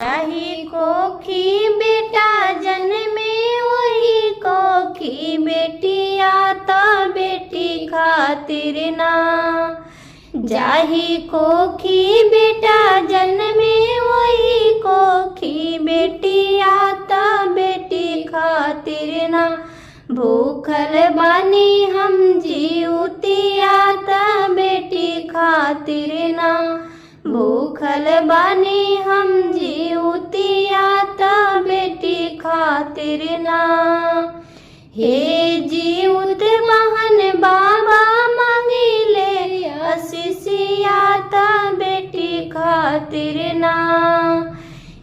जाही कोखी बेटा जन्मे वही कोखी बेटी आता बेटी खातिर ना। जाही कोखी बेटा जन्मे वही कोखी बेटी आता बेटी खातिर ना। भूखल बानी हम जीवती आता बेटी खातिर ना। भूखल बानी हम जीवती आता बेटी खातिर ना। हे जीवत बहन बाबा मांगिले आशीषियाता बेटी खातिर ना।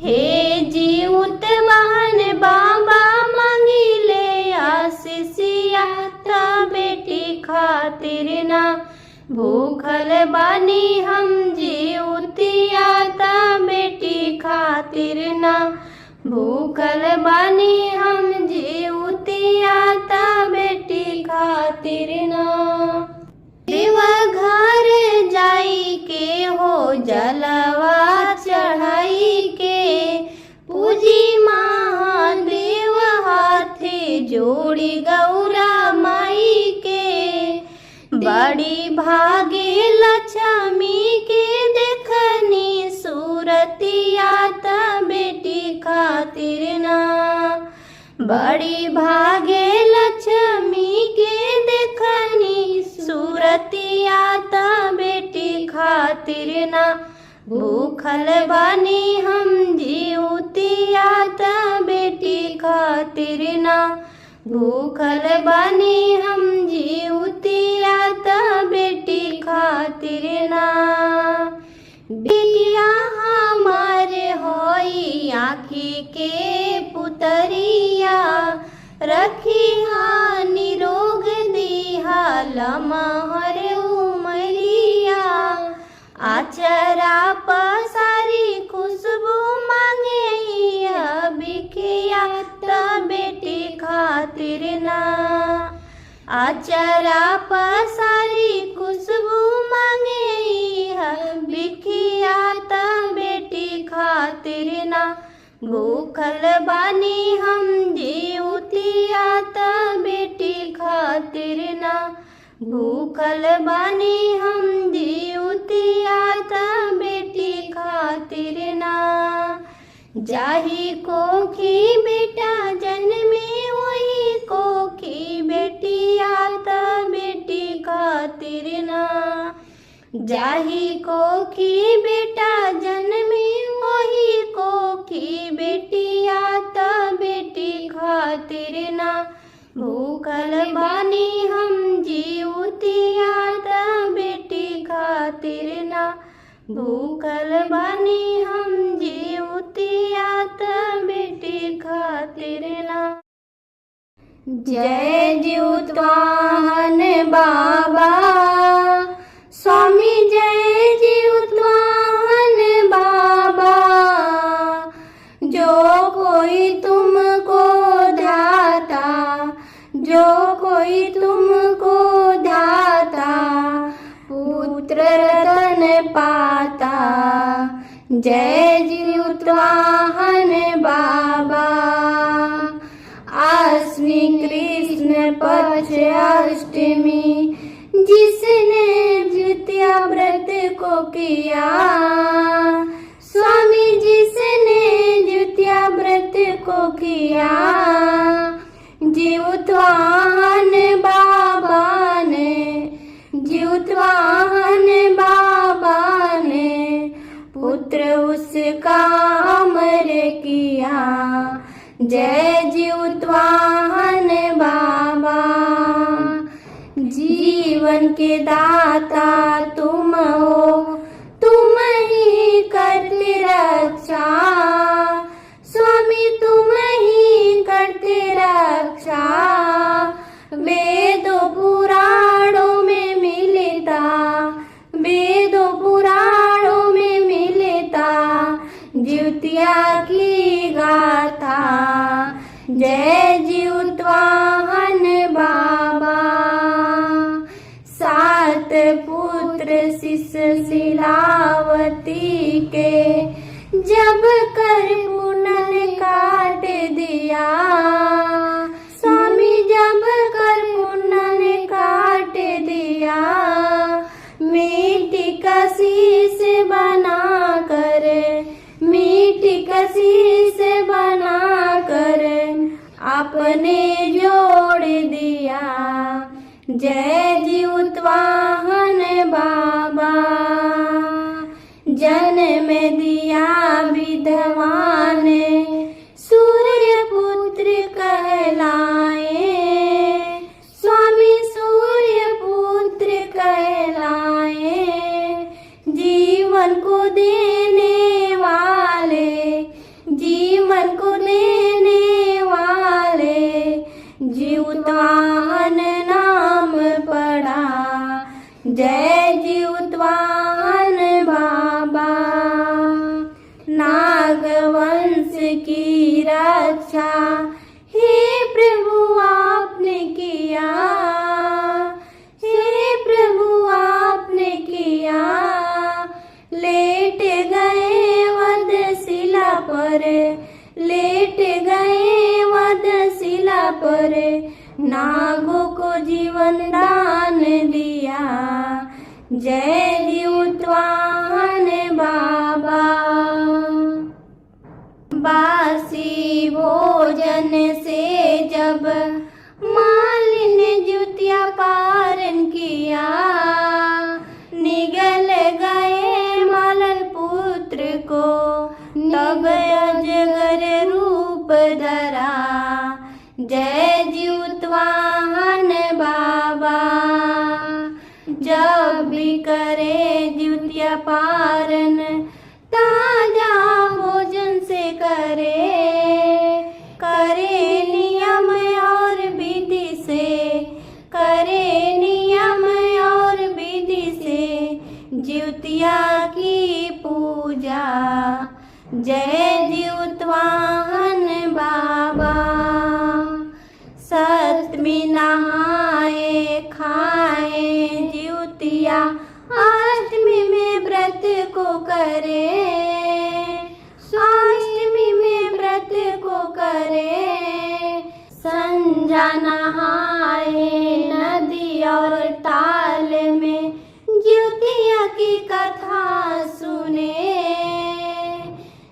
हे जीवत बहन बाबा मांगिले आशीषियाता बेटी खातिर ना। भूखल बानी हम जीवती आता बेटी खातिर ना। भूखल बानी हम जीवती आता बेटी खातिर ना। देवघर जाई के हो जलवा चढ़ाई के पूजी महादेव हाथे जोड़ी गौरा माई के। बड़ी भागे लक्ष्मी के देखनी सूरतियाता बेटी खातिर ना। बड़ी भागे लक्ष्मी के देखनी सूरतियाता बेटी खातिर ना। भूखल बानी हम जीवतियाता बेटी खातिर ना। भूखल बानी हम जीवतियाता बेटी खातिर ना। बेटिया हमारे होई आँखी के पुतरिया रखी हा निरोग दीहा लमहर उमरिया। आचरा पसारी खुशबू मांगे बिखियाता बेटी खातिर ना। आचरा पसारी खुशबू मांगे बिखियाता बेटी खातिर ना। भूखल बानी हम जीवतियाता बेटी खातिर ना। भूखल बानी हम जीवतियाता बेटी खातिर ना। जाही कोखी बेटा जन्मे वही कोखी बेटी आता बेटी खातिर ना। जाही कोखी बेटा जन्मे वही कोखी बेटी आता बेटी खातिर ना। भूखल बानी हम जीवतियाता बेटी खातिर ना। भूखल बानी हम जीवतियाता बेटी खातिर ना। जय जीवत्वाहन बाबा स्वामी जय जीवत्वाहन बाबा। जो कोई तुमको ध्याता जो कोई तुमको ध्याता पुत्र रतन पाता। जय जीवत्वाहन बाबा। आश्वी कृष्ण पक्ष अष्टमी जिसने द्वितीया व्रत को किया। स्वामी जिसने द्वितीया व्रत को किया। जीवत्वाहन बाबा ने जीवत्वाहन बाबा ने पुत्र उसका अमर किया। जय जीवत्वाहन बाबा। जीवन के दाता तुम हो तुम ही करते रक्षा। स्वामी तुम ही करते रक्षा। वेदों पुराणों में मिलता वेदों पुराणों में मिलता द्वितीया की गाथा। जय जीवत्वाहन बाबा। सात पुत्र शिष्य शिलावती के जब कर पुण्य काट दिया, स्वामी जब कर पुण्य काट दिया, मिट्टी का शीश बना कर, मिट्टी का शीश बना कर आपने जोड़ दिया। जय जीवत्वाहन बाबा, जन्म दिया विधवा ने, सूर्य पुत्र कहलाए, स्वामी सूर्य पुत्र कहलाए। जीवन को देने वाले, जीवन को देने वाले, जीवत्वाहन नाम पड़ा। जय जीवत्वाहन बाबा, नागवंश की रक्षा हे प्रभु आपने किया, हे प्रभु आपने किया। लेट गए वधशिला पर, लेट गए वधशिला पर, नागों को जीवन दान दिया। जय जीवत्वाहन बाबा, बासी भोजन से जब मालिन ने जुतिया पारण किया, निगल गए मालन पुत्र को, तब अजगर रूप धरा। जय जीवत्वाहन बाबा, जब भी करे जुतिया पारण, ताजा भोजन से करे, करे नियम और विधि से, करे नियम और विधि से जुतिया की पूजा। जय जीवत्वाहन बाबा, सप्तमी नहाए खाए ज्योतिया, अष्टमी में व्रत को करे, अष्टमी में व्रत को करे। संजा नहाए नदी और ताल में, ज्योतिया की कथा सुने,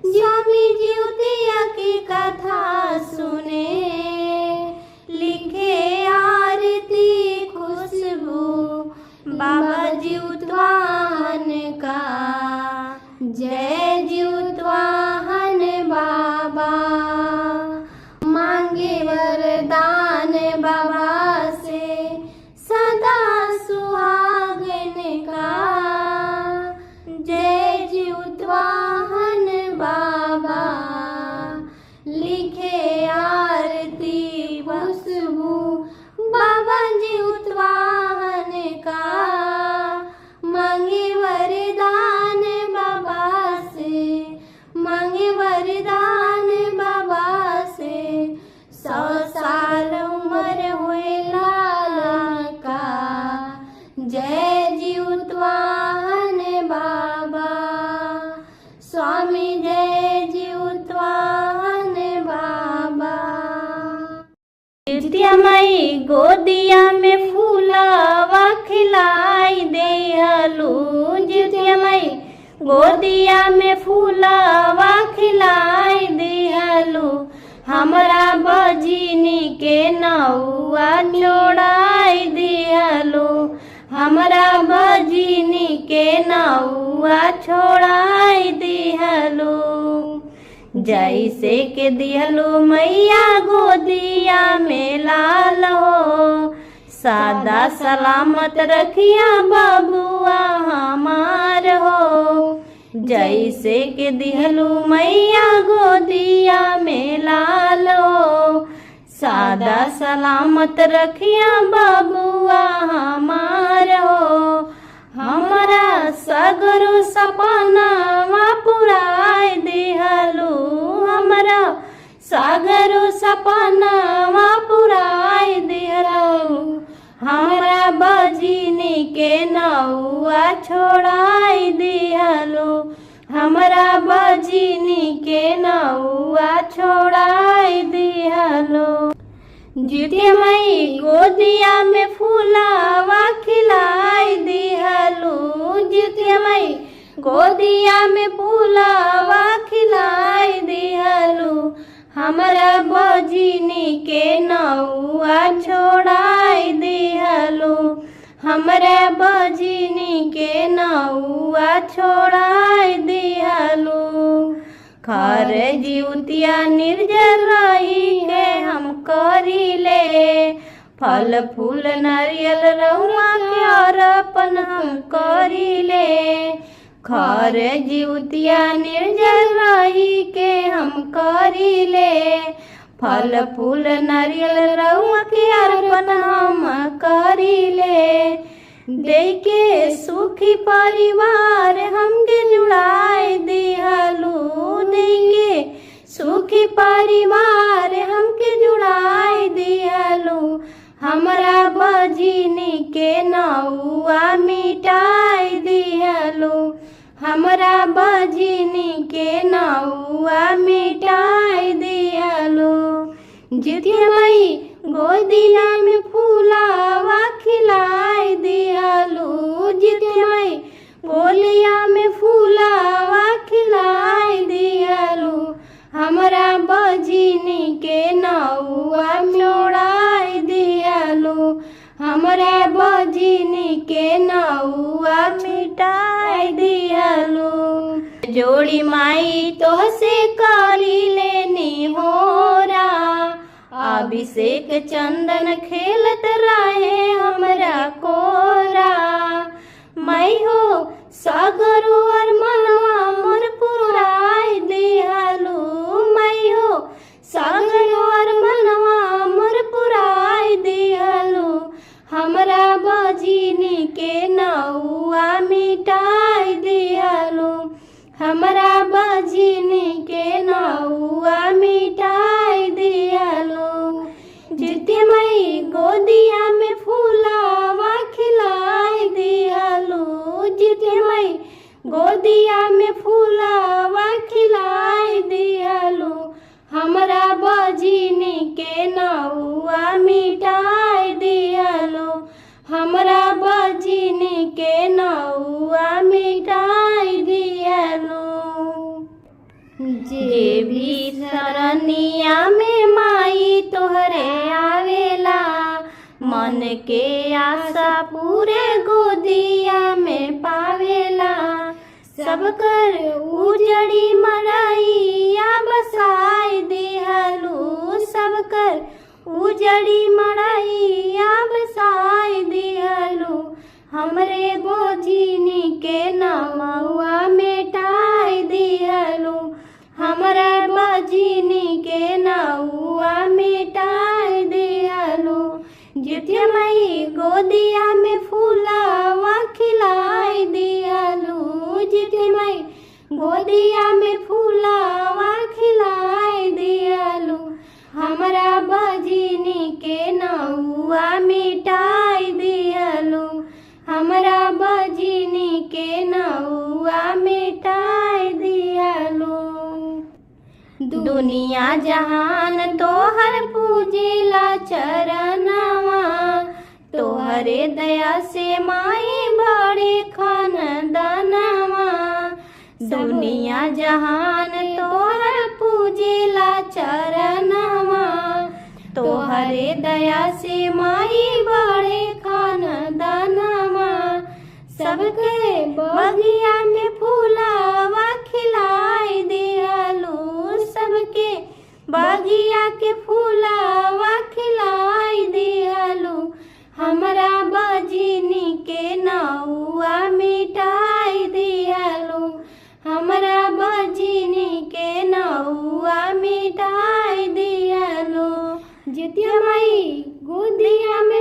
स्वामी ज्योतिया की कथा सुने। लिखे आरती खुशबू बाबा जीवत्वाहन का। जय जीवत्वाहन बाबा, मांगे वरदान बाबा से सदा सुहागन का। जय जीवत्वाहन बाबा, लिखे आरती खुशबू बाबा जीवत्वाहन का। मांगे वरदान बाबा से, मांगे वरदान बाबा से, 100 साल उम्र हुए लाला का। जय जीवत्वाहन बाबा, स्वामी जय जीवत्वाहन बाबा। जुतिया माई गोदिया में फूलावा खिलाई देहलू, जुतिया माई गोदिया में फूलावा खिलाई देहलू। हमरा बजनी के नौआ छोड़ाई दिहलू, हमरा बजनी के नौआ छोड़ाई दिहलू। जैसे के दिहलू मैया गोदिया में लाल हो, सादा सलामत रखिया बबुआ हमार हो। जैसे के दिहलू मैया गोदिया में लाल हो, सादा सलामत रखिया बबुआ हमार हो। हमारा सगरो सपना पुराय दिहलू, हमारा सगरो सपना पुराय दिहलू। हमरा बजनी के नौआ छोड़ाई दिहलू, हमरा बजनी के छोड़ाई दिहलो। जितिया माई गोदिया में फूलावा खिलाई दिहलो। जितिया माई गोदिया में फूलावा खिलाई दिहलो। हमरा बजनी के नौआ छोड़ाई दिहलो। हमरा बजनी के नौआ छोड़ाई दिहलो। खर जीवतिया निर्जर रही है हम करीले। फल फूल नारियल रहुआ के अर्पण हम करीले। खर जीवतिया निर्जर रही के हम करीले। फल फूल नारियल रहुआ के अर्पण हम करीले। देके सुखी परिवार हमके जुड़ाई दिहलो। देके सुखी परिवार हमके जुड़ाई दिहलो। हमरा बजनी के नौआ मिटाई दिहलो। हमरा बजनी के नौआ मिटाई दिहलो। जितिया माई गोदिया में फूलावा खिलाई दिहलो। जितिया माई गोलिया में फूलावा खिलाई दिहलो। हमरा बजनी के नौआ छोड़ाई दिहलो। हमरा बजनी के नौआ मिटाई दिहलो। जोड़ी माई तोहसे करी लेनी होरा। अभिषेक चंदन खेलत रहे हमरा कोरा। मैं हो सागरो और मनवा मोर पुराई दिहलो। मैं हो सागरो और मनवा मोर पुराई दिहलो। हमरा बजनी के नौआ मिटाई दिहलो। हमरा बजनी के नौआ मिटाई दिहलो। जितिया माई गोदिया में फूलावा खिलाई दिहलो। जितिया माई गोदिया में फूलावा खिलाई दिहलो। हमरा बजनी के नौआ मिटाई दिहलो। हमरा बजनी के नौआ मिटाई दिहलो। जे भी सरनिया में माई तोहरे आवेला। मन के आशा पूरे गोदिया में पावेला। सब कर उजड़ी मड़ैया बसाई दिहलो। सब कर उजड़ी मड़ैया बसाई दिहलो। हमरे बजनी के नौआ मिटाई दिहलो। हमरा बजनी के नौआ मिटाई दिहलो। जितिया माई गोदिया में फूलावा खिलाई दिहलो। जितिया माई गोदिया में फूलावा खिलाई दिहलो। हमरा बजनी के नौआ मिटाई दिहलो। हमरा बजनी के नौआ मिटाई दिहलो। दुनिया जहान तोहर पूजेला चरणवा। तोहरे दया से माई बड़े खानदानवा। दुनिया जहान तोहर पूजेला चरणवा। तोहरे दया से माई बड़े खानदानवा। सबके बगिया में फूलावा खिलाई दिहलो। सबके बगिया के फूलावा खिलाई दिहलो। हमरा बजनी के नौआ मिटाई दिहलो। हमरा बजनी के नौआ मिटाई दिहलो। जितिया माई गोदिया में